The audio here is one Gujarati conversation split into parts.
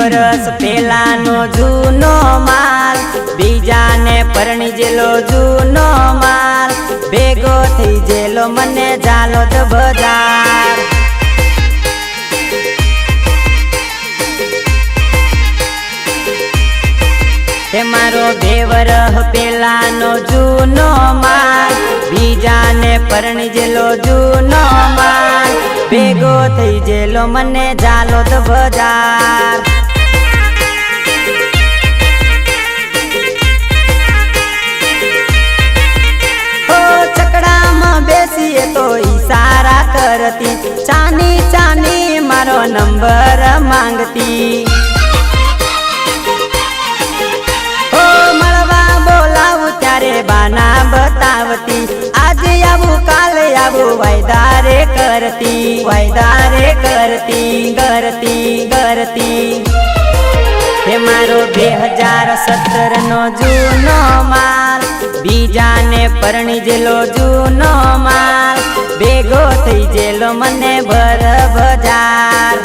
વરસ પેલાનો જૂનો માલ, બીજાને પરણી જેલો જૂનો માલ, ભેગો થઈ જેલો મને ઝાલોદ બજાર। એ મારો 2 વરસ પેલાનો જૂનો માલ, બીજાને પરણી જેલો જૂનો માલ, ભેગો થઈ જેલો મને ઝાલોદ બજાર। ઓ ચકડામાં બેસીએ તો ઈશારા કરતી, ચાની ચાની મારો નંબર માંગતી। બાના બતાવતી, આજે આવું કાલે આવું વાયદા રે કરતી, વાયદા રે કરતી। હે મારો 2017 નો જૂનો માલ, બીજાને પરણી જેલો જૂનો માલ, ભેગો થઈ જેલો મને ભર બજાર।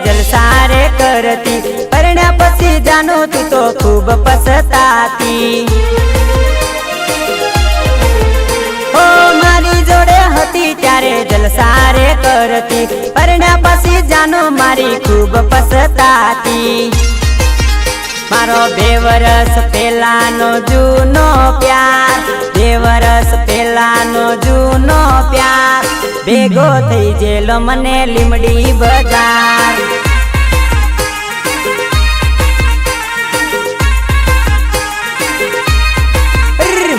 જલસારે કરતી, પરણ્યા પછી જાનો તું તો ખૂબ પછતાતી। ઓ મારી જોડે હતી ત્યારે જલસારે કરતી, પરણ્યા પછી જાનો મારી ખૂબ પછતાતી। મારો 2 વરસ પેલાનો જૂનો પ્યાર, 2 વરસ પેલાનો જૂનો પ્યાર, ભેગો થઈ જેલો મને લીમડી બજાર।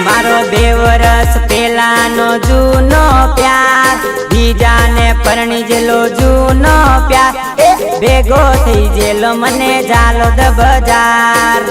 મારો 2 વરસ પેલાનો જૂનો પ્યાર, બીજાને પરણી જેલો જૂનો પ્યાર, ભેગો થઈ જેલો મને ઝાલોદ બજાર।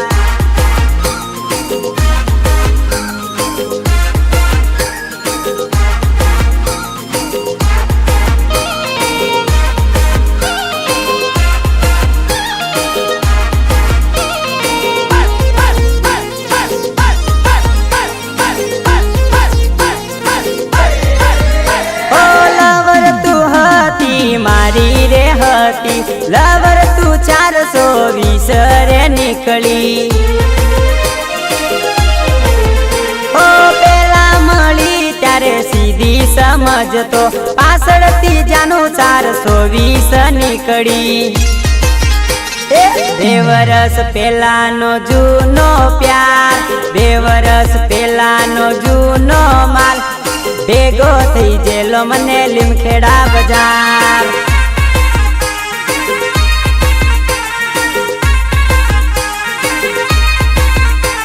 મારી રે હતી લવર તું 420 રે નીકળી। ઓ પેલા મળી ત્યારે સીધી સમજતો, પાછળથી જાનું 420 નીકળી। 2 વરસ પેલાનો જૂનો પ્યાર, 2 વરસ પેલાનો જૂનો માલ, ભેગો થઈ જેલો મને લીમખેડા બજાર।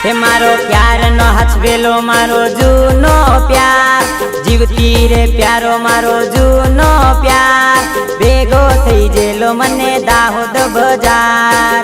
હે મારો પ્યારનો હચવેલો મારો જૂનો પ્યાર, જીવતી રે પ્યારો મારો જૂનો પ્યાર, ભેગો થઈ જેલો મને દાહોદ બજાર।